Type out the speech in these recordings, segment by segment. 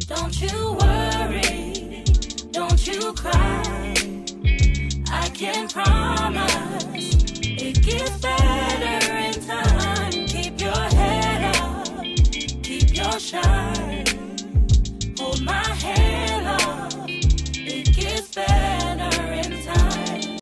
Don't you worry, don't you cry. I can promise it gets better in time. Keep your head up, keep your shine. Hold my hand up, it gets better in time.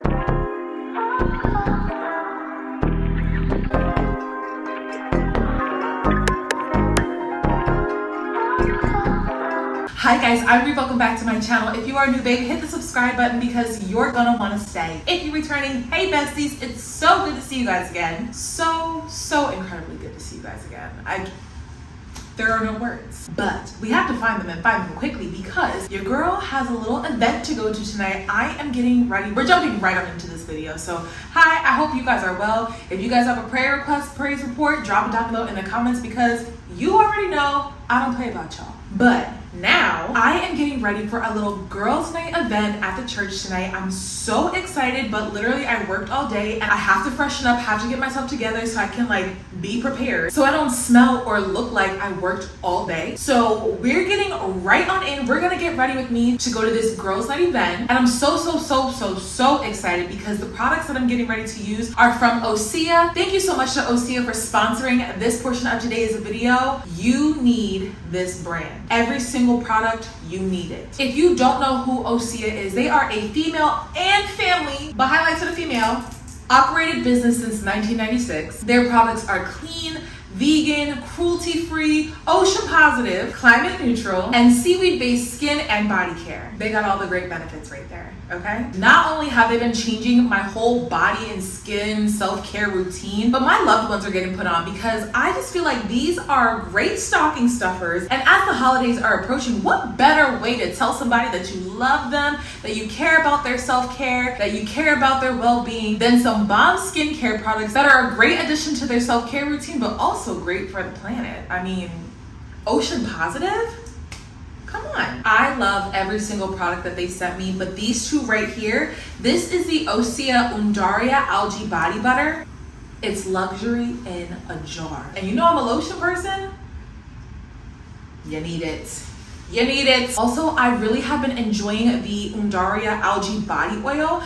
Hi guys, I'm Bree. Welcome back to my channel. If you are new, babe, hit the subscribe button because you're gonna want to stay. If you're returning, hey besties, it's so good to see you guys again. So incredibly good to see you guys again. There are no words, but we have to find them and find them quickly because your girl has a little event to go to tonight. I am getting ready. We're jumping right on into this video. So hi, I hope you guys are well. If you guys have a prayer request, praise report, drop it down below in the comments because you already know I don't play about y'all. But now I am getting ready for a little girls' night event at the church tonight. I'm so excited, but literally I worked all day and I have to freshen up, have to get myself together so I can be prepared, so I don't smell or look like I worked all day. So we're getting right on in. We're gonna get ready with me to go to this girls' night event, and I'm so excited because the products that I'm getting ready to use are from OSEA. Thank you so much to OSEA for sponsoring this portion of today's video. You need this brand. Every single product, you need it. If you don't know who OSEA is, they are a female and family, but highlight to the female, operated business since 1996. Their products are clean, vegan, cruelty-free, ocean positive, climate neutral, and seaweed-based skin and body care. They got all the great benefits right there, okay? Not only have they been changing my whole body and skin self-care routine, but my loved ones are getting put on because I just feel like these are great stocking stuffers. And as the holidays are approaching, what better way to tell somebody that you love them, that you care about their self-care, that you care about their well-being, than some bomb skincare products that are a great addition to their self-care routine, but also great for the planet. I mean, ocean positive? Come on. I love every single product that they sent me, but these two right here, this is the OSEA Undaria Algae Body Butter. It's luxury in a jar. And you know I'm a lotion person? You need it. You need it. Also, I really have been enjoying the Undaria Algae Body Oil.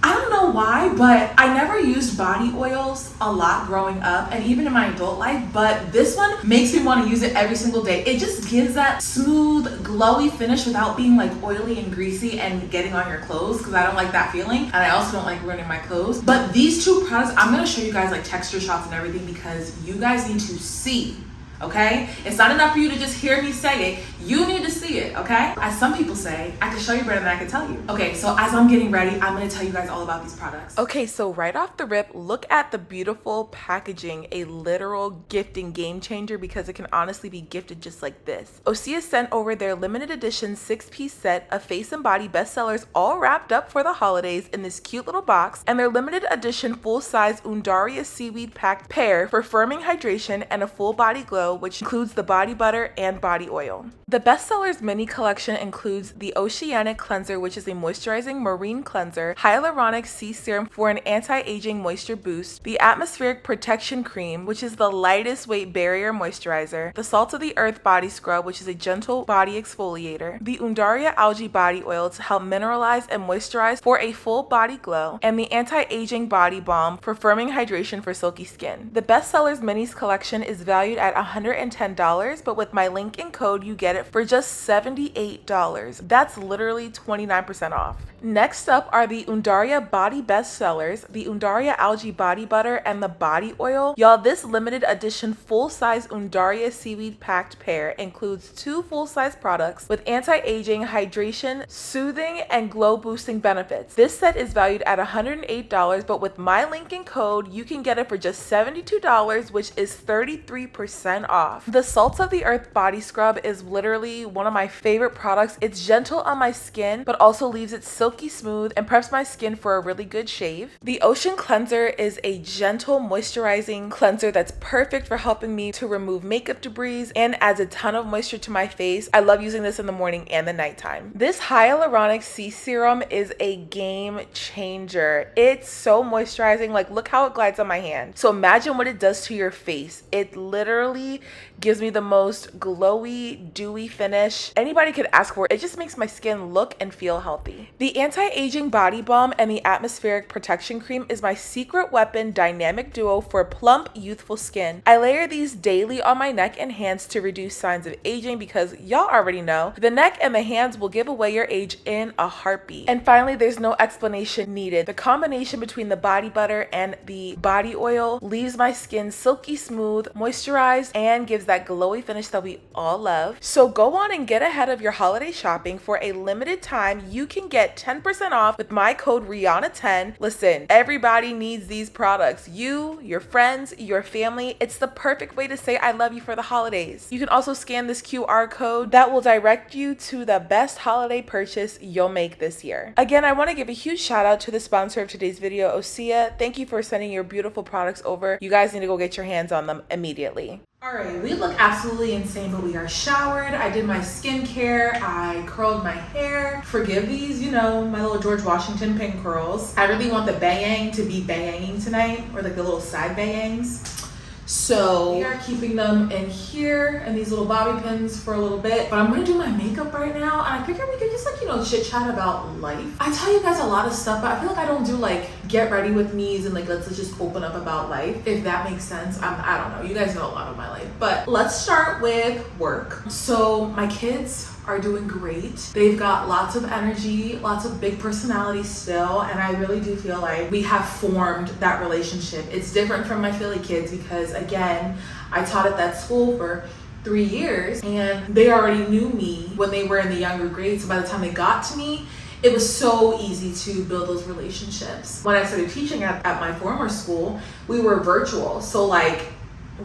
I don't know why, but I never used body oils a lot growing up and even in my adult life, but this one makes me want to use it every single day. It just gives that smooth, glowy finish without being oily and greasy and getting on your clothes, because I don't like that feeling, and I also don't like ruining my clothes. But these two products, I'm going to show you guys texture shots and everything because you guys need to see. Okay? It's not enough for you to just hear me say it. You need to see it, okay? As some people say, I can show you better than I can tell you. Okay, so as I'm getting ready, I'm gonna tell you guys all about these products. Okay, so right off the rip, look at the beautiful packaging, a literal gifting game changer because it can honestly be gifted just like this. OSEA sent over their limited edition 6-piece set of face and body bestsellers all wrapped up for the holidays in this cute little box, and their limited edition full-size Undaria seaweed packed pair for firming hydration and a full body glow, which includes the body butter and body oil. The bestsellers mini collection includes the Oceanic Cleanser, which is a moisturizing marine cleanser, hyaluronic sea serum for an anti-aging moisture boost, the Atmospheric Protection Cream, which is the lightest weight barrier moisturizer, the Salt of the Earth Body Scrub, which is a gentle body exfoliator, the Undaria Algae Body Oil to help mineralize and moisturize for a full body glow, and the Anti-Aging Body Balm for firming hydration for silky skin. The bestsellers minis collection is valued at $110, but with my link and code, you get it for just $78. That's literally 29% off. Next up are the Undaria Body Bestsellers, the Undaria Algae Body Butter, and the Body Oil. Y'all, this limited edition full-size Undaria Seaweed Packed pair includes 2 full-size products with anti-aging, hydration, soothing, and glow-boosting benefits. This set is valued at $108, but with my link and code, you can get it for just $72, which is 33% off. The Salt of the Earth Body Scrub is literally one of my favorite products. It's gentle on my skin, but also leaves it silky smooth and preps my skin for a really good shave. The Ocean Cleanser is a gentle moisturizing cleanser that's perfect for helping me to remove makeup debris and adds a ton of moisture to my face. I love using this in the morning and the nighttime. This hyaluronic sea serum is a game changer. It's so moisturizing. Look how it glides on my hand. So imagine what it does to your face. It literally literally gives me the most glowy, dewy finish anybody could ask for. It just makes my skin look and feel healthy. The anti-aging body balm and the atmospheric protection cream is my secret weapon dynamic duo for plump, youthful skin. I layer these daily on my neck and hands to reduce signs of aging because y'all already know the neck and the hands will give away your age in a heartbeat. And finally, there's no explanation needed. The combination between the body butter and the body oil leaves my skin silky smooth, moisturized, and gives that glowy finish that we all love. So go on and get ahead of your holiday shopping. For a limited time, you can get 10% off with my code Rihanna10. Listen, everybody needs these products. You, your friends, your family. It's the perfect way to say I love you for the holidays. You can also scan this QR code that will direct you to the best holiday purchase you'll make this year. Again, I want to give a huge shout out to the sponsor of today's video, OSEA. Thank you for sending your beautiful products over. You guys need to go get your hands on them immediately. All right, we look absolutely insane, but we are showered. I did my skincare. I curled my hair. Forgive these, you know, my little George Washington pin curls. I really want the bang to be banging tonight, or like the little side bangs. So we are keeping them in here and these little bobby pins for a little bit, but I'm gonna do my makeup right now, and I figured we could just like, you know, chit chat about life. I tell you guys a lot of stuff, but I feel like I don't do like get ready with me's and like let's just open up about life, if that makes sense. I don't know, you guys know a lot of my life, but let's start with work. So my kids are doing great. They've got lots of energy, lots of big personality still, and I really do feel like we have formed that relationship. It's different from my Philly kids because again, I taught at that school for 3 years and they already knew me when they were in the younger grades. So by the time they got to me, it was so easy to build those relationships. When I started teaching at my former school, we were virtual. So like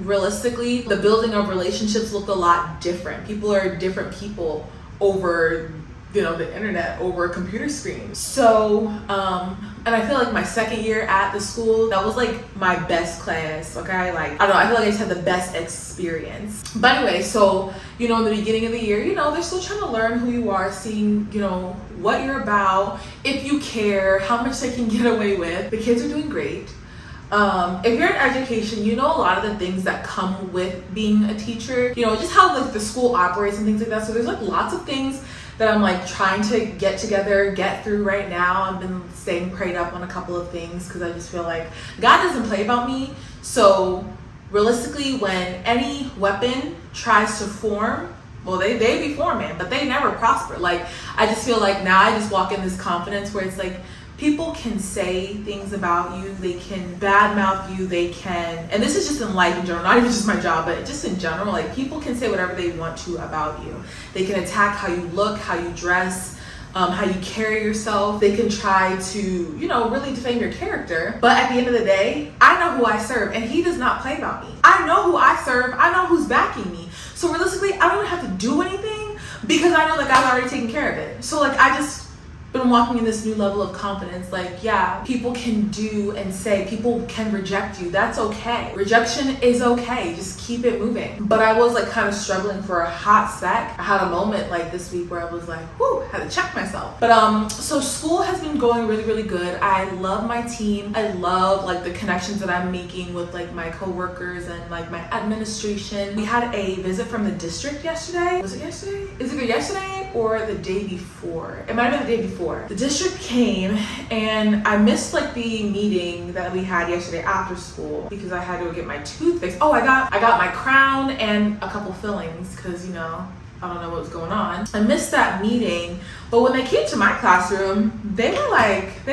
realistically, the building of relationships look a lot different. People are different people over, you know, the internet, over a computer screen. So, and I feel like my second year at the school, that was like my best class, okay? Like, I don't know, I feel like I just had the best experience. But anyway, so, you know, in the beginning of the year, you know, they're still trying to learn who you are, seeing, you know, what you're about, if you care, how much they can get away with. The kids are doing great. If you're in education, you know a lot of the things that come with being a teacher, you know, just how like the school operates and things like that. So there's like lots of things that I'm like trying to get together, get through right now. I've been staying prayed up on a couple of things because I just feel like God doesn't play about me. So realistically, when any weapon tries to form, well, they be forming, but they never prosper. Like, I just feel like now I just walk in this confidence where it's like, people can say things about you, they can badmouth you, they can, and this is just in life in general, not even just my job, but just in general, like people can say whatever they want to about you. They can attack how you look, how you dress, how you carry yourself. They can try to, you know, really defame your character. But at the end of the day, I know who I serve and he does not play about me. I know who I serve. I know who's backing me. So realistically, I don't have to do anything because I know that God's already taken care of it. So like, I just been walking in this new level of confidence. Like, yeah, people can do and say, people can reject you. That's okay. Rejection is okay. Just keep it moving. But I was like kind of struggling for a hot sec. I had a moment like this week where I was like, whoo, had to check myself. But so school has been going really, really good. I love my team. I love like the connections that I'm making with like my coworkers and like my administration. We had a visit from the district yesterday. Was it yesterday? Is it yesterday or the day before? It might have been the day before. The district came and I missed like the meeting that we had yesterday after school because I had to go get my tooth fixed. Oh, I got my crown and a couple fillings because, you know, I don't know what was going on. I missed that meeting, but when they came to my classroom, they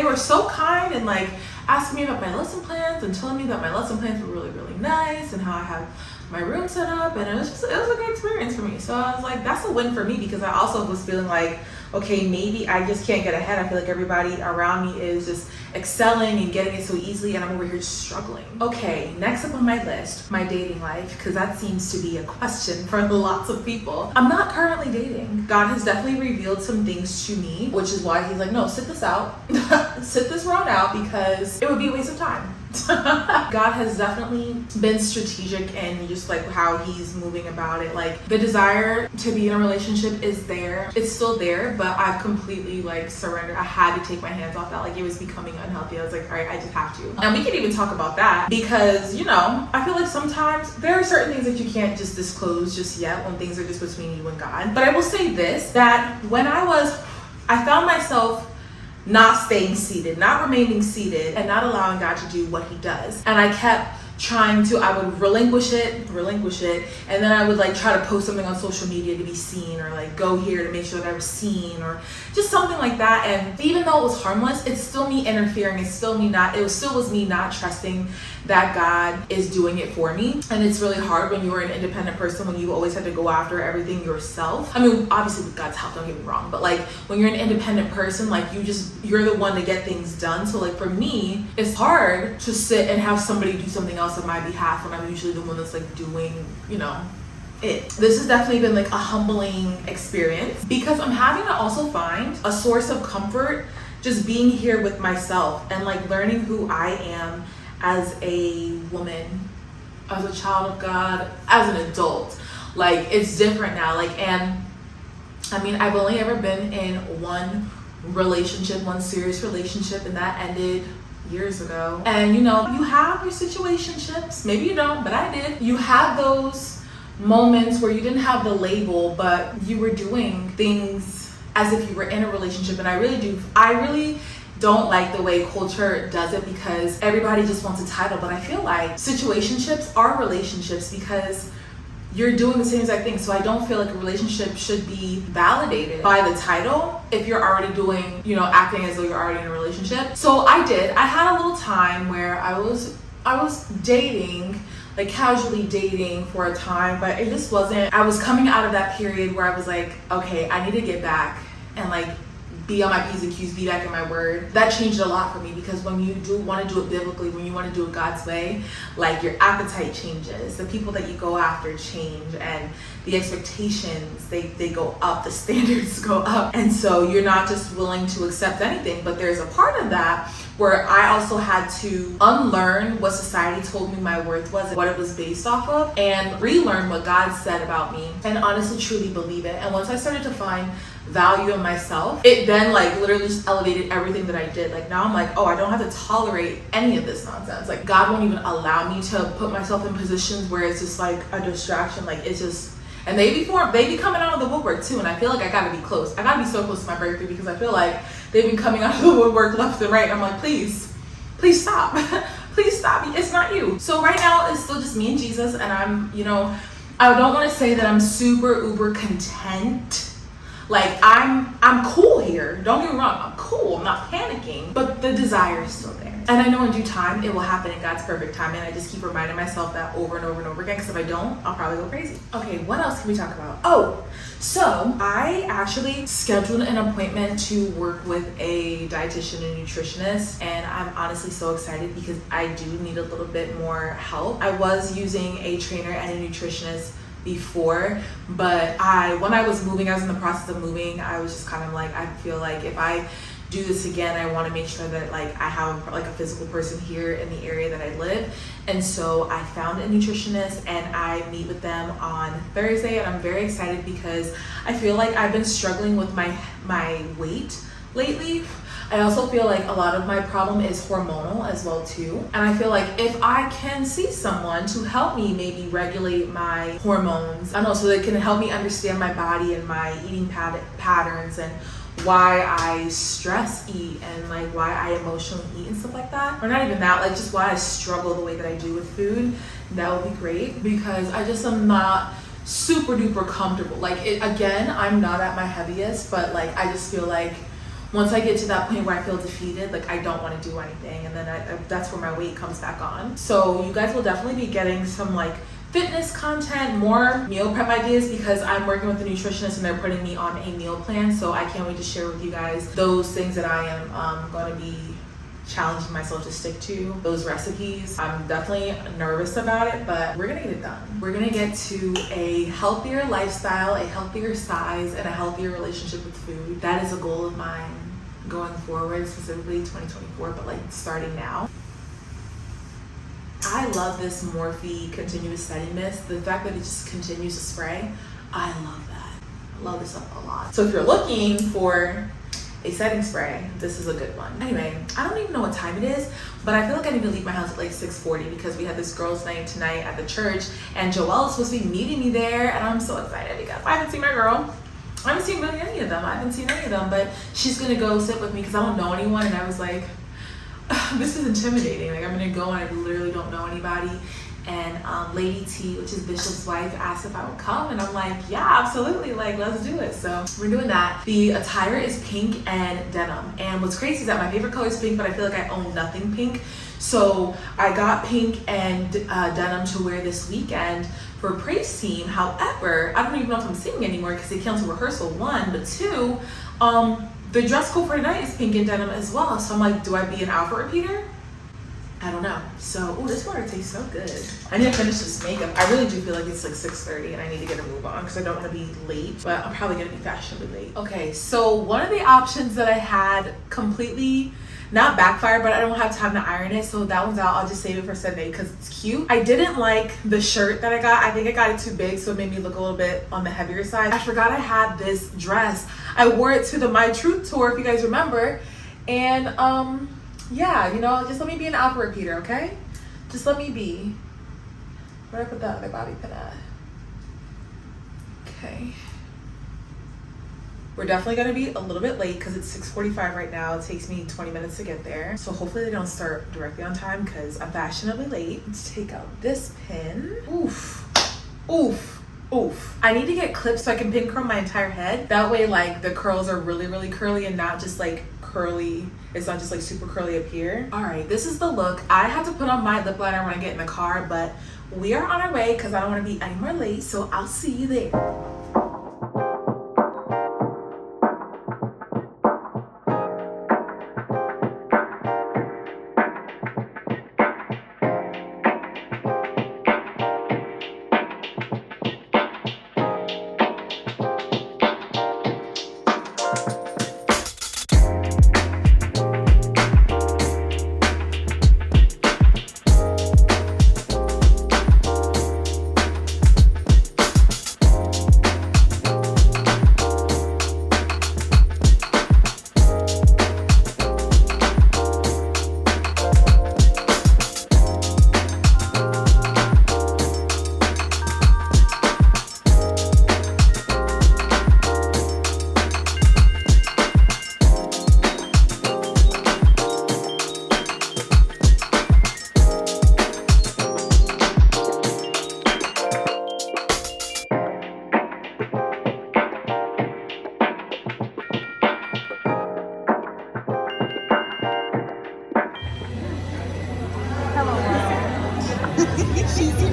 were so kind and like asking me about my lesson plans and telling me that my lesson plans were really, really nice and how I have my room set up, and it was a good experience for me. So I was like, that's a win for me because I also was feeling like, okay, maybe I just can't get ahead. I feel like everybody around me is just excelling and getting it so easily and I'm over here just struggling. Okay, next up on my list, my dating life, because that seems to be a question for lots of people. I'm not currently dating. God has definitely revealed some things to me, which is why he's like, no, sit this out, sit this round out because it would be a waste of time. God has definitely been strategic in just like how he's moving about it. Like the desire to be in a relationship is there. It's still there, but I've completely like surrendered. I had to take my hands off that. Like it was becoming unhealthy. I was like, all right, I just have to. And we can even talk about that because, you know, I feel like sometimes there are certain things that you can't just disclose just yet when things are just between you and God. But I will say this, that when I found myself not staying seated, not remaining seated, and not allowing God to do what he does. And I kept trying to, I would relinquish it, and then I would like try to post something on social media to be seen, or like go here to make sure that I was seen, or just something like that. And even though it was harmless, it's still me interfering. It still was me not trusting that God is doing it for me. And it's really hard when you're an independent person, when you always have to go after everything yourself. I mean, obviously with God's help, don't get me wrong, but like when you're an independent person, like you're the one to get things done. So like for me, it's hard to sit and have somebody do something else on my behalf when I'm usually the one that's like doing, you know, it. This has definitely been like a humbling experience because I'm having to also find a source of comfort just being here with myself and like learning who I am as a woman, as a child of God, as an adult. Like it's different now. Like, and I mean, I've only ever been in one serious relationship, and that ended years ago. And you know, you have your situationships, maybe you don't, but I did. You had those moments where you didn't have the label, but you were doing things as if you were in a relationship. And I really don't like the way culture does it because everybody just wants a title. But I feel like situationships are relationships because you're doing the same exact thing. So I don't feel like a relationship should be validated by the title if you're already doing, you know, acting as though you're already in a relationship. So I had a little time where I was dating, like casually dating for a time, but it just wasn't, I was coming out of that period where I was like, okay, I need to get back and like be on my P's and Q's, be back in my word. That changed a lot for me because when you do want to do it biblically, when you want to do it God's way, like your appetite changes, the people that you go after change, and the expectations, they go up, the standards go up. And so you're not just willing to accept anything, but there's a part of that where I also had to unlearn what society told me my worth was and what it was based off of, and relearn what God said about me and honestly truly believe it. And once I started to find value in myself, it then like literally just elevated everything that I did. Like now I'm like, oh, I don't have to tolerate any of this nonsense. Like God won't even allow me to put myself in positions where it's just like a distraction. Like it's just, and they be coming out of the woodwork too. And I feel like I gotta be close. I gotta be so close to my breakthrough because I feel like they've been coming out of the woodwork left and right. And I'm like, please stop. Please stop. It's not you. So right now it's still just me and Jesus, and I'm, you know, I don't want to say that I'm super uber content. Like I'm cool here. Don't get me wrong, I'm cool. I'm not panicking, but the desire is still there. And I know in due time it will happen in God's perfect time. And I just keep reminding myself that over and over and over again, because if I don't, I'll probably go crazy. Okay, what else can we talk about? Oh, so I actually scheduled an appointment to work with a dietitian and nutritionist, and I'm honestly so excited because I do need a little bit more help. I was using a trainer and a nutritionist before, but when I was moving, I was in the process of moving, I was just kind of like, I feel like if I do this again, I want to make sure that like I have like a physical person here in the area that I live. And so I found a nutritionist and I meet with them on Thursday, and I'm very excited because I feel like I've been struggling with my weight lately. I also feel like a lot of my problem is hormonal as well too. And I feel like if I can see someone to help me maybe regulate my hormones, I don't know, so they can help me understand my body and my eating patterns and why I stress eat and like why I emotionally eat and stuff like that. Or not even that, like just why I struggle the way that I do with food, that would be great because I just am not super duper comfortable. Like again, I'm not at my heaviest, but like I just feel like once I get to that point where I feel defeated, like I don't want to do anything, and then that's where my weight comes back on. So you guys will definitely be getting some like fitness content, more meal prep ideas, because I'm working with a nutritionist and they're putting me on a meal plan. So I can't wait to share with you guys those things that I am going to be challenging myself to stick to, those recipes. I'm definitely nervous about it, but we're gonna get it done. We're gonna get to a healthier lifestyle, a healthier size, and a healthier relationship with food. That is a goal of mine going forward, specifically 2024, but like starting now. I love this Morphe continuous setting mist. The fact that it just continues to spray, I love that. I love this stuff a lot. So if you're looking for a setting spray, this is a good one. Anyway, I don't even know what time it is, but I feel like I need to leave my house at like 6:40 because we had this girls' night tonight at the church, and Joelle is supposed to be meeting me there, and I'm so excited because I haven't seen my girl. I haven't seen really any of them. I haven't seen any of them, but she's gonna go sit with me because I don't know anyone, and I was like, this is intimidating. Like, I'm gonna go and I literally don't know anybody. And Lady T, which is Bishop's wife, asked if I would come, and I'm like, yeah, absolutely, like, let's do it. So we're doing that. The attire is pink and denim, and what's crazy is that my favorite color is pink, but I feel like I own nothing pink. So I got pink and denim to wear this weekend for praise team. However, I don't even know if I'm singing anymore because they canceled rehearsal, 1, but 2, the dress code for tonight is pink and denim as well. So I'm like, do I be an outfit repeater? I don't know. So, oh, this water tastes so good. I need to finish this makeup. I really do feel like it's like 6:30 and I need to get a move on because I don't want to be late, but I'm probably gonna be fashionably late. Okay, so one of the options that I had completely not backfired, but I don't have time to iron it, so that one's out. I'll just save it for Sunday because it's cute. I didn't like the shirt that I got. I think I got it too big, so it made me look a little bit on the heavier side. I forgot I had this dress. I wore it to the My Truth tour, if you guys remember, and yeah, you know, just let me be an outfit repeater, okay? Just let me be. Where did I put that other bobby pin at? Okay. We're definitely gonna be a little bit late because it's 6:45 right now. It takes me 20 minutes to get there. So hopefully they don't start directly on time because I'm fashionably late. Let's take out this pin. Oof, oof, oof. I need to get clips so I can pin curl my entire head. That way, like, the curls are really, really curly and not just like curly. It's not just like super curly up here. All right, this is the look. I have to put on my lip liner when I get in the car, but we are on our way because I don't want to be any more late. So I'll see you there.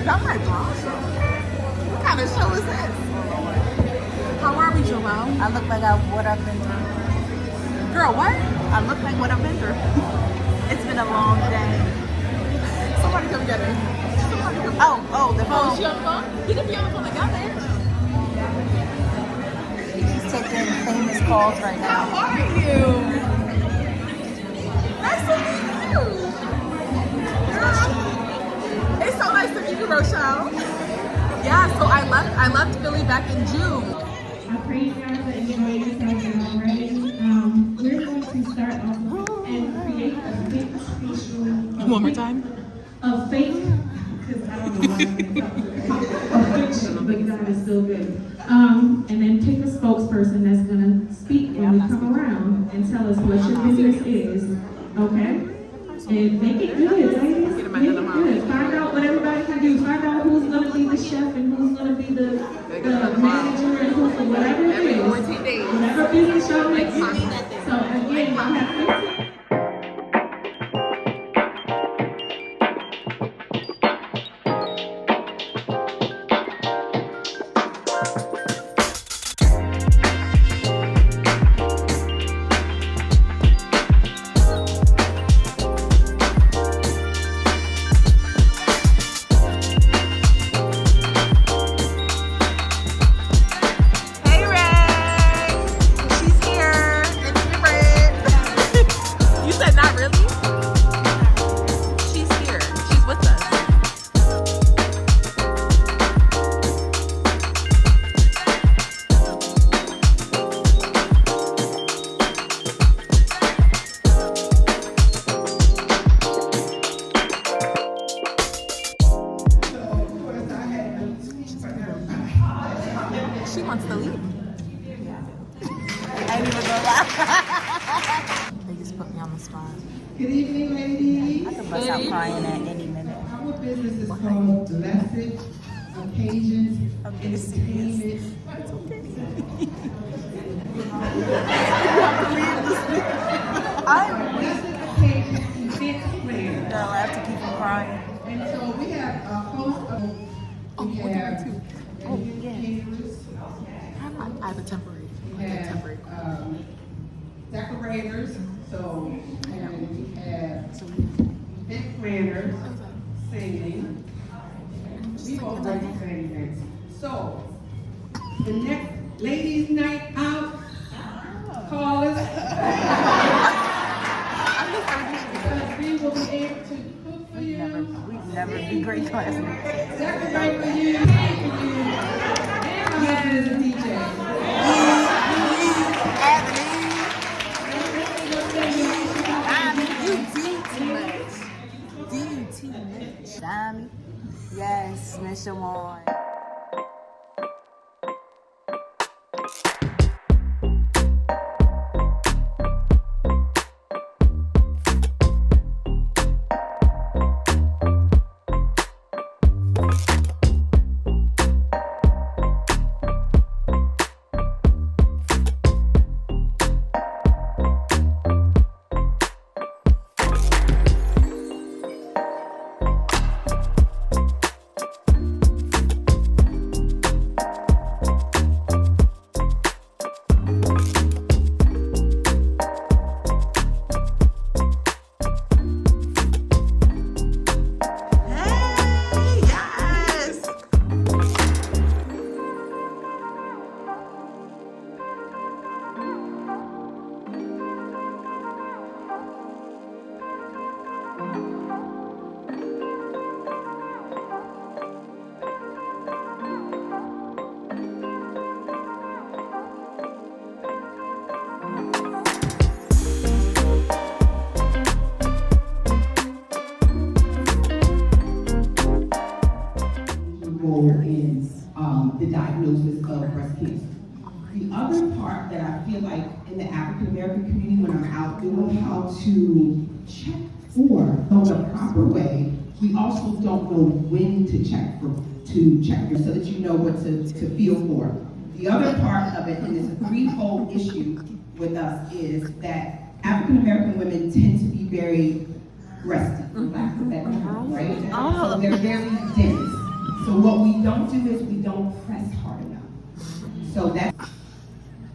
I'm like, what kind of show is this? How are we, Joelle? I look like what I've been through. Girl, what? I look like what I've been through. It's been a long day. Somebody come get her. Oh, the phone. Oh, is she on the phone? You can be on the phone. I got there. She's taking famous calls right now. How are you? Nice to meet you. Girl, it's so nice to meet you, Rochelle. Yeah, so I left Philly back in June. I pray you guys are enjoying yourselves already. We're going to start off and create a fake facial. One more time. A fake, because I don't know why I'm fiction, but God is still good. And then pick a spokesperson that's gonna speak when we come around and tell us what your business is. Okay? And make it good, ladies. Make it good. Find out what everybody can do. Find out who's gonna be the chef and who's gonna be the manager and who's whatever it is. Whatever business y'all make. So again, y'all have 15. They just put me on the spot. Good evening, ladies. I could bust out crying at any minute. Our business is called Blessed Occasions Entertainment. Blessed Occasions Event Planner. Girl, I have to keep from crying. And so we have a host of, we have caterers, I have a temporary. we have decorators, so and we have event planners, singing. We all like the same things. So the next ladies' night out, call us. Because we will be able to cook for you, We'd never be great classmates. decorate for you, sing for you, and my husband is a DJ. Diamond. Yes, Miss Shamon. In the diagnosis of breast cancer. The other part that I feel like in the African American community, when I'm out doing how to check for the proper way, we also don't know when to check for so that you know what to feel for. The other part of it, and it's a threefold issue with us, is that African American women tend to be very breasty, for lack of a better term, right? So they're very dense. So what we don't do is we don't press hard enough. So that's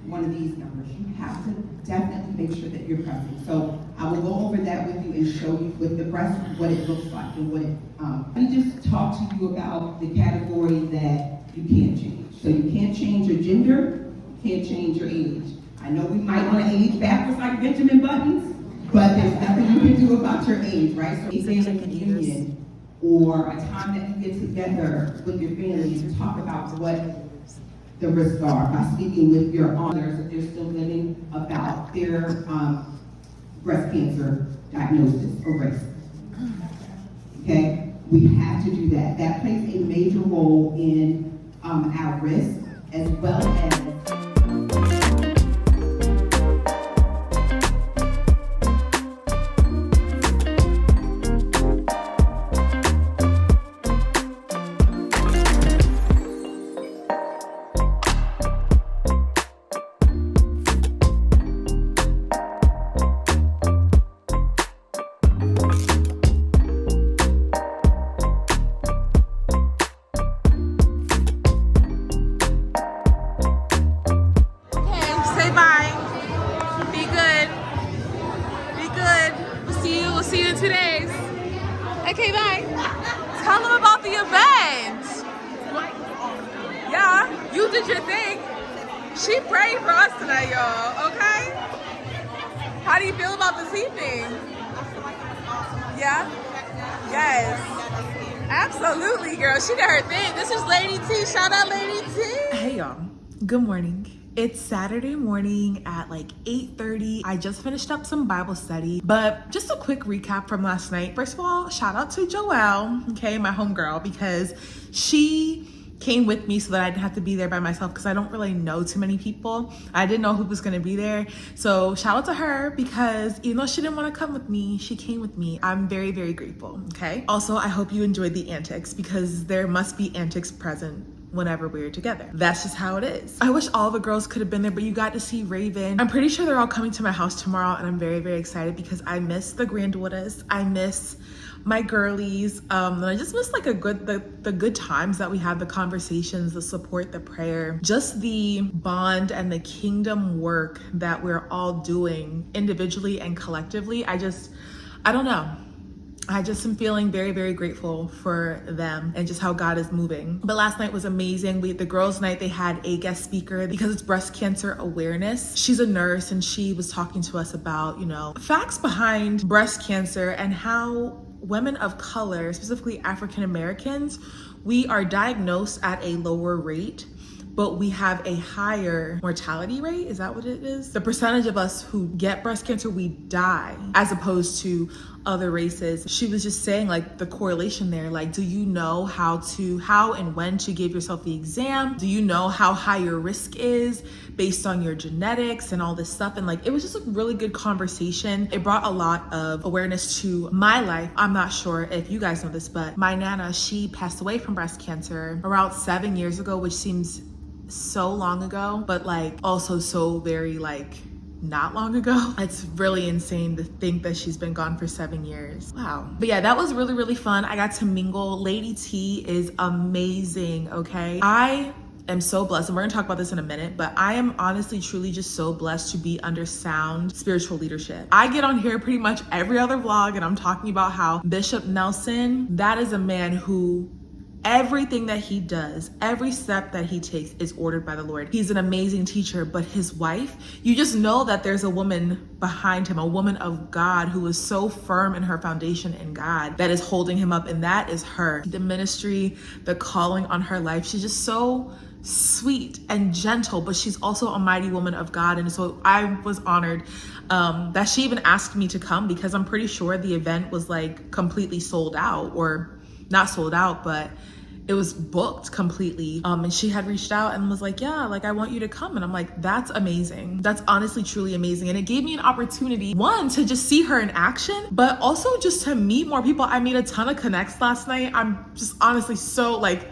one of these numbers. You have to definitely make sure that you're pressing. So I will go over that with you and show you with the breast what it looks like and what it. Let me just talk to you about the category that you can't change. So you can't change your gender, you can't change your age. I know we might want to age backwards like Benjamin Buttons, but there's nothing you can do about your age, right? So a family reunion or a time that you get together with your family to talk about what the risks are by speaking with your honors if they're still living about their breast cancer diagnosis or risk. Okay, we have to do that. That plays a major role in our risk as well as Okay, bye. Tell them about the event. Yeah, you did your thing. She prayed for us tonight, y'all, okay? How do you feel about this evening? Yeah? Yes. Absolutely, girl. She did her thing. This is Lady T. Shout out Lady T. Hey y'all, good morning. It's Saturday morning at like 8:30. I just finished up some Bible study, but just a quick recap from last night. First of all, shout out to Joelle, okay, my homegirl, because she came with me so that I didn't have to be there by myself because I don't really know too many people. I didn't know who was gonna be there. So shout out to her because even though she didn't want to come with me, she came with me. I'm very, very grateful, okay? Also, I hope you enjoyed the antics because there must be antics present whenever we're together. That's just how it is. I wish all the girls could have been there, but you got to see Raven. I'm pretty sure they're all coming to my house tomorrow and I'm very, very excited because I miss the granddaughters. I miss my girlies, and I just miss like the good times that we had, the conversations, the support, the prayer, just the bond and the kingdom work that we're all doing individually and collectively. I don't know. I just am feeling very, very grateful for them and just how God is moving. But last night was amazing. The girls' night, they had a guest speaker because it's breast cancer awareness. She's a nurse and she was talking to us about, you know, facts behind breast cancer and how women of color, specifically African Americans, we are diagnosed at a lower rate, but we have a higher mortality rate. Is that what it is? The percentage of us who get breast cancer, we die, as opposed to other races. She was just saying like the correlation there, like, do you know how and when to give yourself the exam? Do you know how high your risk is based on your genetics and all this stuff? And like, it was just a really good conversation. It brought a lot of awareness to my life. I'm not sure if you guys know this, but my Nana, she passed away from breast cancer around 7 years ago, which seems so long ago, but like also so very like not long ago. It's really insane to think that she's been gone for 7 years. Wow. But yeah, that was really, really fun. I got to mingle. Lady T is amazing, okay? I am so blessed, and we're gonna talk about this in a minute, but I am honestly, truly just so blessed to be under sound spiritual leadership. I get on here pretty much every other vlog and I'm talking about how Bishop Nelson, that is a man who everything that he does, every step that he takes is ordered by the Lord. He's an amazing teacher, but his wife, you just know that there's a woman behind him, a woman of God who is so firm in her foundation in God that is holding him up, and that is her. The ministry, the calling on her life, she's just so sweet and gentle, but she's also a mighty woman of God. And so I was honored that she even asked me to come because I'm pretty sure the event was like completely sold out, or not sold out, but it was booked completely. And she had reached out and was like, yeah, like I want you to come. And I'm like, that's amazing. That's honestly, truly amazing. And it gave me an opportunity, one, to just see her in action, but also just to meet more people. I made a ton of connects last night. I'm just honestly so like,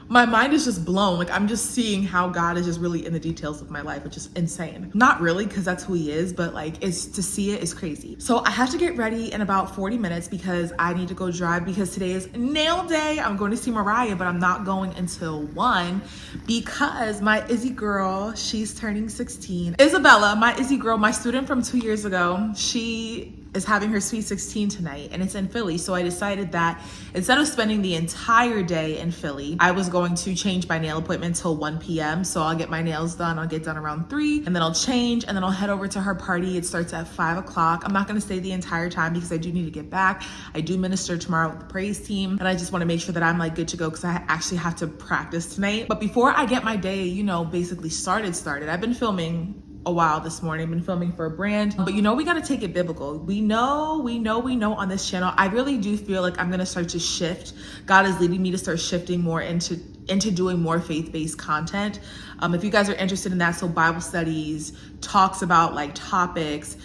my mind is just blown. Like I'm just seeing how God is just really in the details of my life, which is insane. Not really, because that's who he is, but like it's to see it is crazy. So I have to get ready in about 40 minutes because I need to go drive because today is nail day. I'm going to see Mariah, but I'm not going until 1 because my Izzy girl, she's turning 16. Isabella, my Izzy girl, my student from 2 years ago, she is having her sweet 16 tonight and it's in Philly. So I decided that instead of spending the entire day in Philly, I was going to change my nail appointment till 1 p.m. So I'll get my nails done. I'll get done around 3 and then I'll change and then I'll head over to her party. It starts at 5 o'clock. I'm not going to stay the entire time because I do need to get back. I do minister tomorrow with the praise team and I just want to make sure that I'm like good to go because I actually have to practice tonight. But before I get my day, you know, basically started, I've been filming a while this morning. I've been filming for a brand, but you know, we got to take it biblical. We know on this channel, I really do feel like I'm going to start to shift. God is leading me to start shifting more into doing more faith-based content. If you guys are interested in that, so Bible studies, talks about like topics,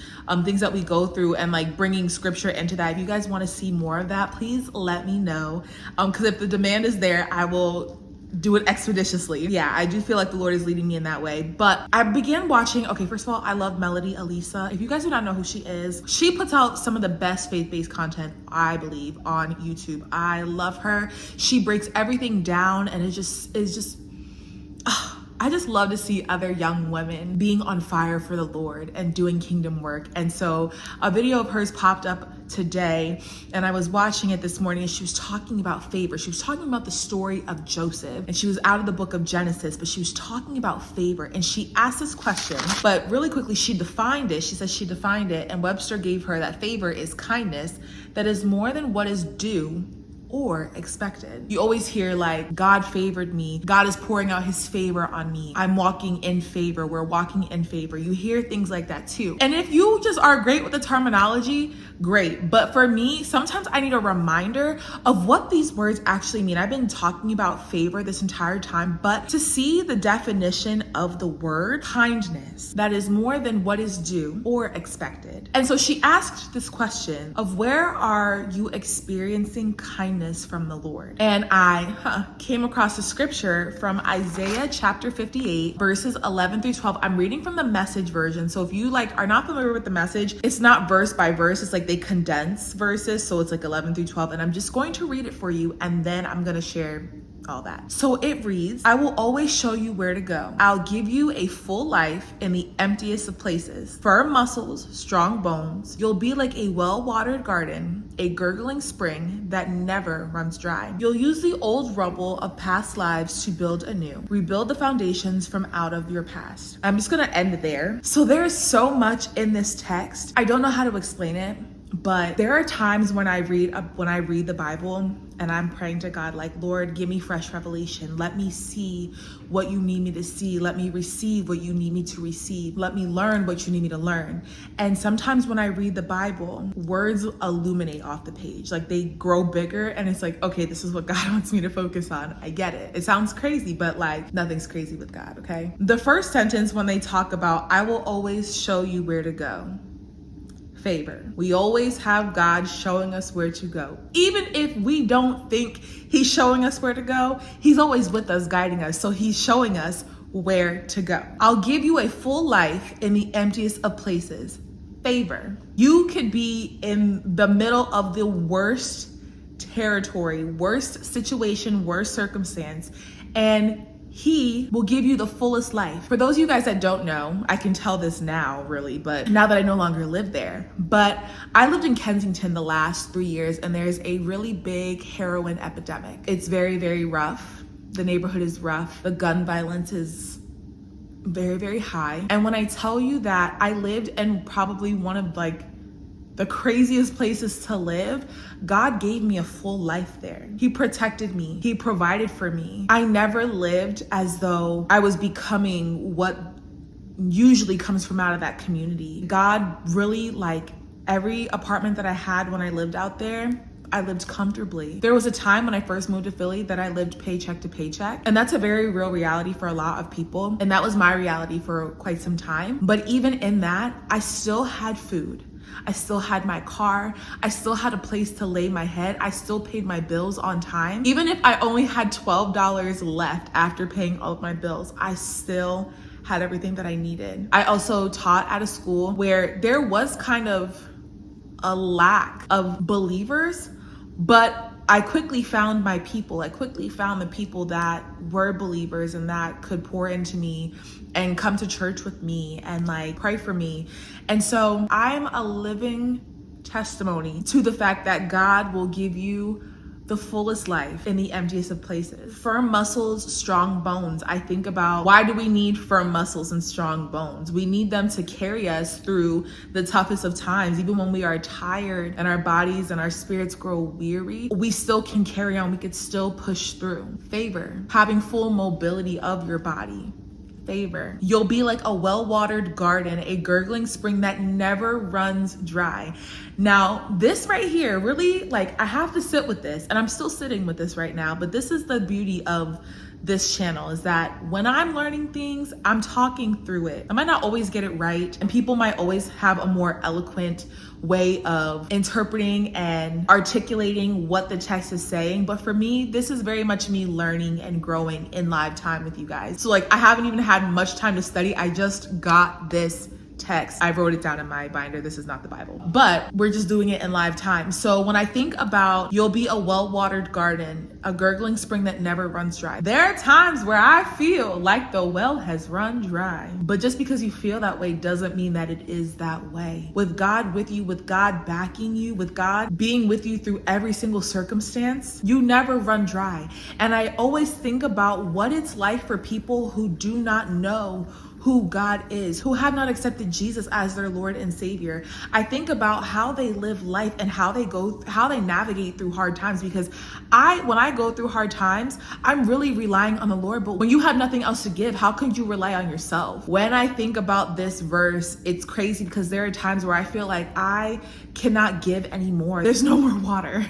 things that we go through and like bringing scripture into that. If you guys want to see more of that, please let me know. Because if the demand is there, I will do it expeditiously. Yeah, I do feel like the Lord is leading me in that way. But I began watching, okay, first of all, I love Melody Elisa. If you guys do not know who she is, she puts out some of the best faith-based content, I believe, on YouTube. I love her. She breaks everything down and I just love to see other young women being on fire for the Lord and doing kingdom work. And so a video of hers popped up today and I was watching it this morning and she was talking about favor. She was talking about the story of Joseph and she was out of the book of Genesis, but she was talking about favor and she asked this question, but really quickly she defined it. She said she defined it and Webster gave her that favor is kindness that is more than what is due or expected. You always hear like, God favored me. God is pouring out his favor on me. I'm walking in favor. We're walking in favor. You hear things like that too. And if you just are great with the terminology, great. But for me, sometimes I need a reminder of what these words actually mean. I've been talking about favor this entire time, but to see the definition of the word kindness, that is more than what is due or expected. And so she asked this question of, where are you experiencing kindness from the Lord? And I came across a scripture from Isaiah chapter 58 verses 11 through 12. I'm reading from the Message version. So if you like are not familiar with the Message, it's not verse by verse. It's like they condense verses. So it's like 11 through 12. And I'm just going to read it for you. And then I'm going to share all that. So it reads, I will always show you where to go. I'll give you a full life in the emptiest of places. Firm muscles, strong bones. You'll be like a well-watered garden, a gurgling spring that never runs dry. You'll use the old rubble of past lives to build anew. Rebuild the foundations from out of your past. I'm just gonna end there. So there is so much in this text. I don't know how to explain it, but there are times when I read the Bible and I'm praying to God, like, Lord, give me fresh revelation. Let me see what you need me to see. Let me receive what you need me to receive. Let me learn what you need me to learn. And sometimes when I read the Bible, words illuminate off the page. Like they grow bigger and it's like, okay, this is what God wants me to focus on. I get it. It sounds crazy, but like nothing's crazy with God, okay? The first sentence when they talk about, I will always show you where to go. Favor. We always have God showing us where to go. Even if we don't think he's showing us where to go, he's always with us, guiding us. So he's showing us where to go. I'll give you a full life in the emptiest of places. Favor. You could be in the middle of the worst territory, worst situation, worst circumstance, and he will give you the fullest life. For those of you guys that don't know, I can tell this now really, but now that I no longer live there. But I lived in Kensington the last 3 years and there's a really big heroin epidemic. It's very, very rough. The neighborhood is rough. The gun violence is very, very high. And when I tell you that I lived in probably one of like the craziest places to live, God gave me a full life there. He protected me. He provided for me. I never lived as though I was becoming what usually comes from out of that community. God really, like every apartment that I had when I lived out there, I lived comfortably. There was a time when I first moved to Philly that I lived paycheck to paycheck. And that's a very real reality for a lot of people. And that was my reality for quite some time. But even in that, I still had food. I still had my car. I still had a place to lay my head. I still paid my bills on time. Even if I only had $12 left after paying all of my bills, I still had everything that I needed. I also taught at a school where there was kind of a lack of believers, but I quickly found my people. I quickly found the people that were believers and that could pour into me and come to church with me and like pray for me. And so I'm a living testimony to the fact that God will give you the fullest life in the emptiest of places. Firm muscles, strong bones. I think about, why do we need firm muscles and strong bones? We need them to carry us through the toughest of times. Even when we are tired and our bodies and our spirits grow weary, we still can carry on. We could still push through. Favor. Having full mobility of your body. Favor. You'll be like a well-watered garden, a gurgling spring that never runs dry. Now, this right here, really, like, I have to sit with this, and I'm still sitting with this right now, but this is the beauty of this channel, is that when I'm learning things, I'm talking through it. I might not always get it right, and people might always have a more eloquent way of interpreting and articulating what the text is saying. But for me, this is very much me learning and growing in live time with you guys. So like, I haven't even had much time to study. I just got this text. I wrote it down in my binder. This is not the Bible, but we're just doing it in live time. So when I think about, you'll be a well-watered garden, a gurgling spring that never runs dry. There are times where I feel like the well has run dry, but just because you feel that way doesn't mean that it is that way. With God with you, with God backing you, with God being with you through every single circumstance, you never run dry. And I always think about what it's like for people who do not know who God is, who have not accepted Jesus as their Lord and Savior. I think about how they live life and how they navigate through hard times, because when I go through hard times, I'm really relying on the Lord. But when you have nothing else to give, how could you rely on yourself? When I think about this verse, it's crazy because there are times where I feel like I cannot give anymore. There's no more water.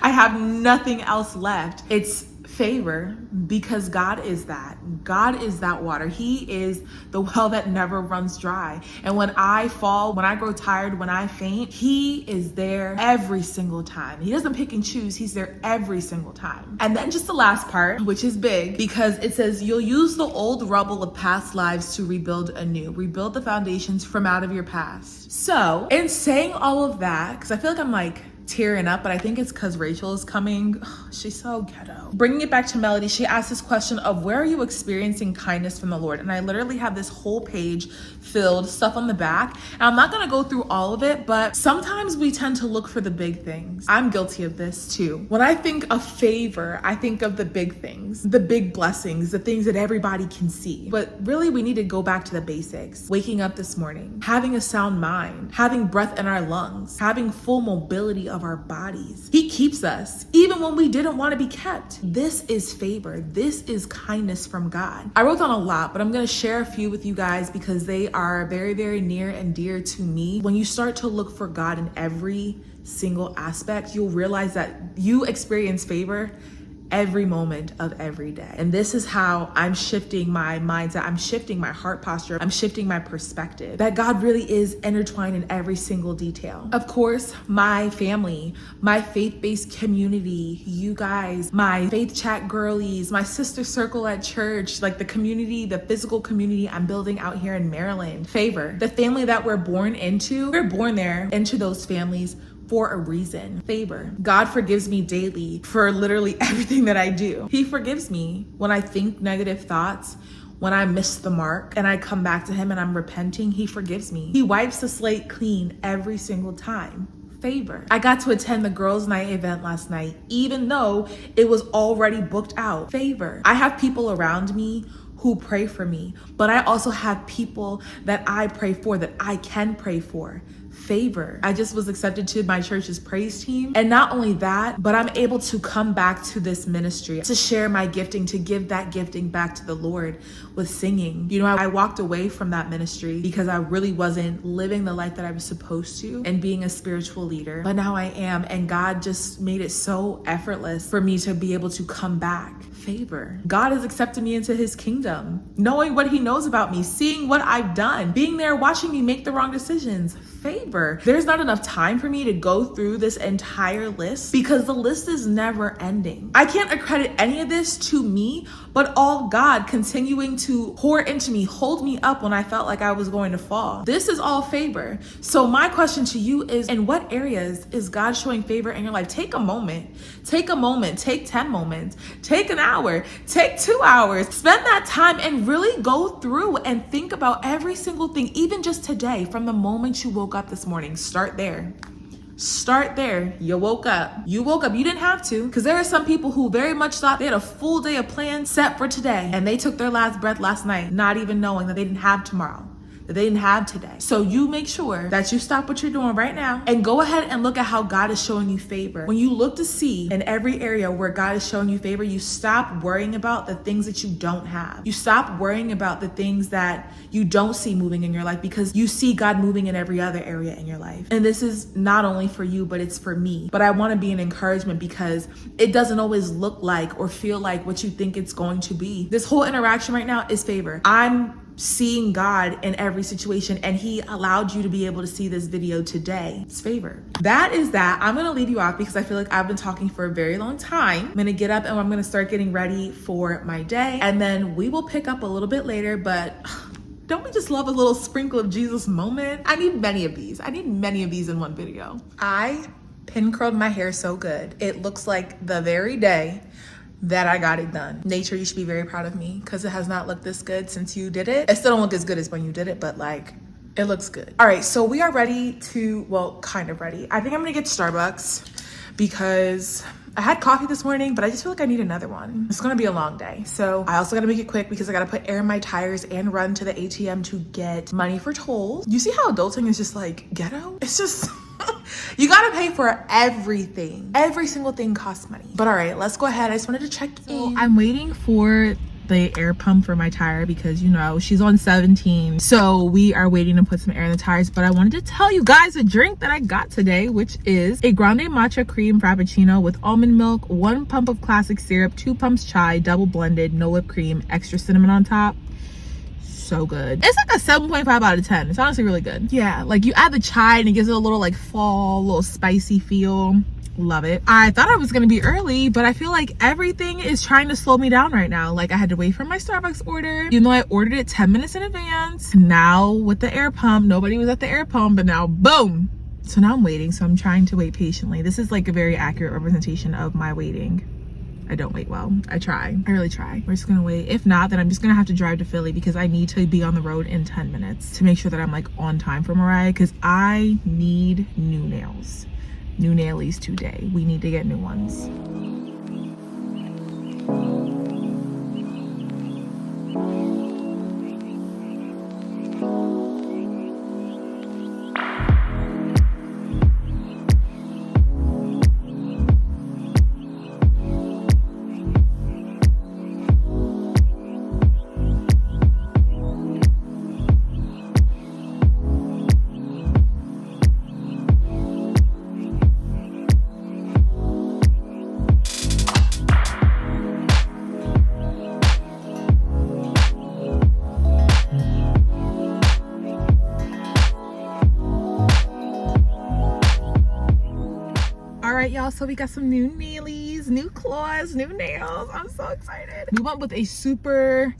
I have nothing else left. It's favor, because God is that. God is that water. He is the well that never runs dry. And when I fall, when I grow tired, when I faint, He is there every single time. He doesn't pick and choose. He's there every single time. And then just the last part, which is big, because it says you'll use the old rubble of past lives to rebuild anew. Rebuild the foundations from out of your past. So in saying all of that, because I feel like I'm like tearing up, but I think it's because Rachel is coming. Oh, she's so ghetto. Bringing it back to Melody, she asked this question of where are you experiencing kindness from the Lord? And I literally have this whole page filled, stuff on the back. And I'm not going to go through all of it, but sometimes we tend to look for the big things. I'm guilty of this too. When I think of favor, I think of the big things, the big blessings, the things that everybody can see. But really, we need to go back to the basics. Waking up this morning, having a sound mind, having breath in our lungs, having full mobility of our bodies. He keeps us even when we didn't want to be kept. This is favor. This is kindness from God. I wrote down a lot, but I'm going to share a few with you guys because they are very, very near and dear to me. When you start to look for God in every single aspect, you'll realize that you experience favor every moment of every day. And this is how I'm shifting my mindset. I'm shifting my heart posture. I'm shifting my perspective that God really is intertwined in every single detail. Of course, my family, my faith-based community, you guys, my faith chat girlies, my sister circle at church, like the community, the physical community I'm building out here in Maryland. Favor. The family that we're born into, we're born there into those families for a reason. Favor. God forgives me daily for literally everything that I do. He forgives me when I think negative thoughts, when I miss the mark and I come back to Him and I'm repenting. He forgives me. He wipes the slate clean every single time. Favor. I got to attend the girls' night event last night, even though it was already booked out. Favor. I have people around me who pray for me, but I also have people that I pray for, that I can pray for. Favor. I just was accepted to my church's praise team. And not only that, but I'm able to come back to this ministry to share my gifting, to give that gifting back to the Lord with singing. You know, I walked away from that ministry because I really wasn't living the life that I was supposed to and being a spiritual leader. But now I am, and God just made it so effortless for me to be able to come back. Favor. God has accepted me into His kingdom, knowing what He knows about me, seeing what I've done, being there, watching me make the wrong decisions. Favor. There's not enough time for me to go through this entire list because the list is never ending. I can't accredit any of this to me, but all God continuing to pour into me, hold me up when I felt like I was going to fall. This is all favor. So my question to you is, in what areas is God showing favor in your life? Take a moment, take 10 moments, take an hour, take 2 hours, spend that time and really go through and think about every single thing, even just today, from the moment you woke up this morning. Start there. You woke up. You didn't have to, because there are some people who very much thought they had a full day of plans set for today, and they took their last breath last night, not even knowing that they didn't have tomorrow, that they didn't have today. So you make sure that you stop what you're doing right now and go ahead and look at how God is showing you favor. When you look to see in every area where God is showing you favor, you stop worrying about the things that you don't have. You stop worrying about the things that you don't see moving in your life, because you see God moving in every other area in your life. And this is not only for you, but it's for me. But I want to be an encouragement, because it doesn't always look like or feel like what you think it's going to be. This whole interaction right now is favor. I'm seeing God in every situation, and He allowed you to be able to see this video today. It's favor. That is that. I'm going to leave you off because I feel like I've been talking for a very long time. I'm going to get up and I'm going to start getting ready for my day, and then we will pick up a little bit later. But don't we just love a little sprinkle of Jesus moment? I need many of these. I need many of these in one video. I pin curled my hair so good. It looks like the very day that I got it done. Nature, you should be very proud of me, because it has not looked this good since you did it. It still don't look as good as when you did it, but like, it looks good. All right, so we are ready to, well, kind of ready. I think I'm gonna get Starbucks because I had coffee this morning, but I just feel like I need another one. It's gonna be a long day. So I also gotta make it quick because I gotta put air in my tires and run to the ATM to get money for tolls. You see how adulting is just like ghetto? It's just, you gotta pay for everything. Every single thing costs money. But all right, let's go ahead. I just wanted to check in. I'm waiting for the air pump for my tire because, you know, she's on 17, so we are waiting to put some air in the tires. But I wanted to tell you guys a drink that I got today, which is a grande matcha cream frappuccino with almond milk, 1 pump of classic syrup, 2 pumps chai, double blended, no whipped cream, extra cinnamon on top. So good. It's like a 7.5 out of 10. It's honestly really good. Yeah, like you add the chai and it gives it a little like fall, little spicy feel. Love it. I thought I was gonna be early, but I feel like everything is trying to slow me down right now. Like I had to wait for my Starbucks order, even though I ordered it 10 minutes in advance. Now with the air pump, nobody was at the air pump, but now boom. So now I'm waiting, so I'm trying to wait patiently. This is like a very accurate representation of my waiting. I don't wait well. I try. I really try. We're just gonna wait. If not, then I'm just gonna have to drive to Philly because I need to be on the road in 10 minutes to make sure that I'm like on time for Mariah, because I need new nails. New nailies today. We need to get new ones. Y'all, so we got some new nailies, new claws, new nails. I'm so excited. We went with a super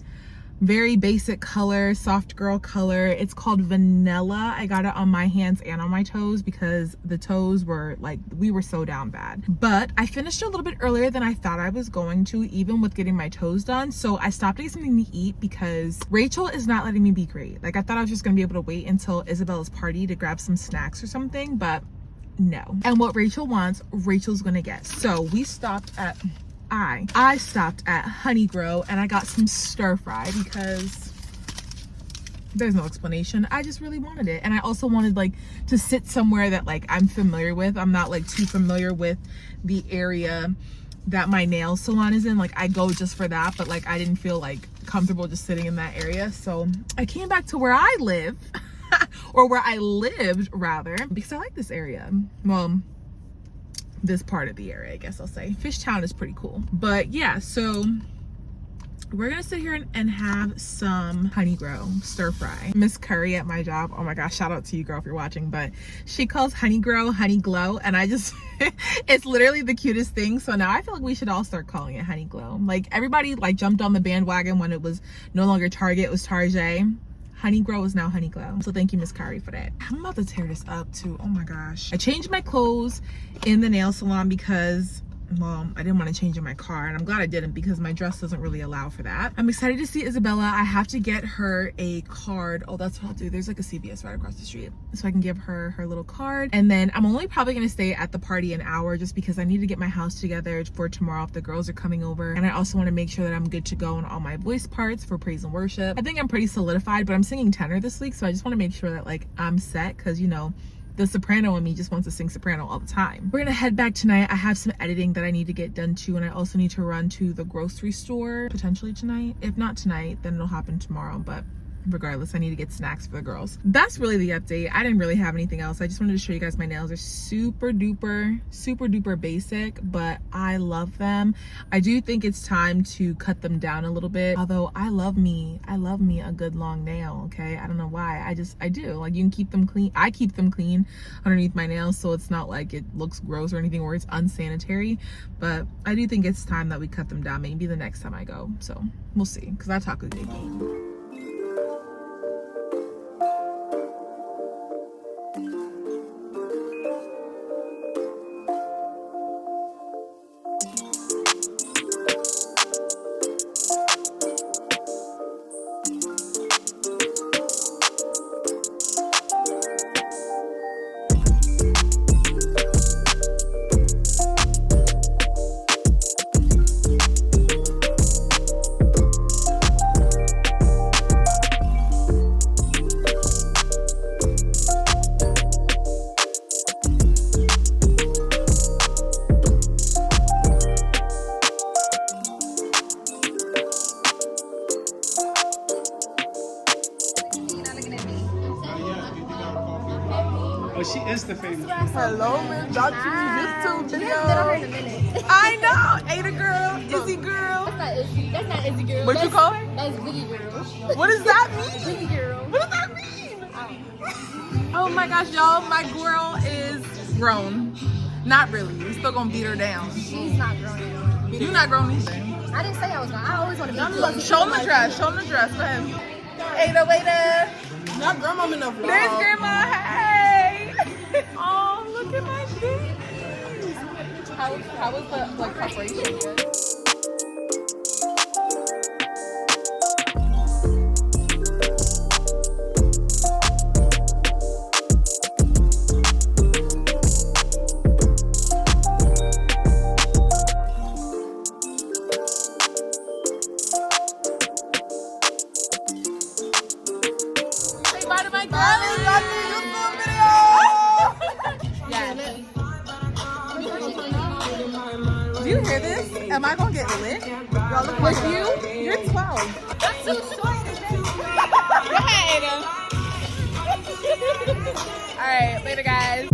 very basic color, soft girl color. It's called Vanilla. I got it on my hands and on my toes because the toes were like, we were so down bad. But I finished a little bit earlier than I thought I was going to, even with getting my toes done. So I stopped to get something to eat because Rachel is not letting me be great. Like I thought I was just gonna be able to wait until Isabella's party to grab some snacks or something, but no. And what Rachel wants, Rachel's gonna get. So we stopped at, I stopped at Honey Grow and I got some stir fry because there's no explanation. I just really wanted it. And I also wanted like to sit somewhere that like I'm familiar with. I'm not like too familiar with the area that my nail salon is in. Like I go just for that, but like I didn't feel like comfortable just sitting in that area. So I came back to where I live. Or where I lived rather, because I like this area. Well, this part of the area, I guess I'll say. Fishtown is pretty cool. But yeah, so we're gonna sit here and have some Honey Grow stir fry. Miss Curry at my job, oh my gosh, shout out to you girl if you're watching, but she calls Honey Grow Honey Glow, and I just it's literally the cutest thing. So now I feel like we should all start calling it Honey Glow. Like everybody like jumped on the bandwagon when it was no longer Target, it was Target. Honey Grow is now Honey Glow. So thank you, Miss Curry, for that. I'm about to tear this up too. Oh my gosh. I changed my clothes in the nail salon because, well, I didn't want to change in my car, and I'm glad I didn't because my dress doesn't really allow for that. I'm excited to see Isabella. I have to get her a card. Oh, that's what I'll do. There's like a CVS right across the street, so I can give her her little card. And then I'm only probably going to stay at the party an hour just because I need to get my house together for tomorrow if the girls are coming over. And I also want to make sure that I'm good to go on all my voice parts for praise and worship. I think I'm pretty solidified, but I'm singing tenor this week, so I just want to make sure that like I'm set because, you know, the soprano in me just wants to sing soprano all the time. We're gonna head back tonight. I have some editing that I need to get done too, and I also need to run to the grocery store potentially tonight. If not tonight, then it'll happen tomorrow, but regardless, I need to get snacks for the girls. That's really the update. I didn't really have anything else. I just wanted to show you guys my nails are super duper basic, but I love them. I do think it's time to cut them down a little bit, although I love me a good long nail. Okay, I don't know why, I do. Like, you can keep them clean. I keep them clean underneath my nails, so it's not like it looks gross or anything or it's unsanitary, but I do think it's time that we cut them down, maybe the next time I go. So we'll see, because I talk a good game. But she is the famous. Hello, Miss Dr. YouTube video. I know. Ada girl, Izzy girl. That's not Izzy girl. What you call her? That's Biggie girl. What does that mean? Biggie girl. What does that mean? Oh my gosh, y'all, my girl is grown. Not really. We still gonna beat her down. She's not grown yet. You not grown either. I didn't say I was grown. I always want to be grown. Show them the dress. Show them the dress. Go ahead. Ada, waiter. Not grandma in the vlog. There's grandma. Hey. Oh, look at my babies. How was the preparation? Do you hear this? Am I gonna get lit? Y'all look like you? You're 12. I'm too short. Go ahead, Ada. All right, later, guys.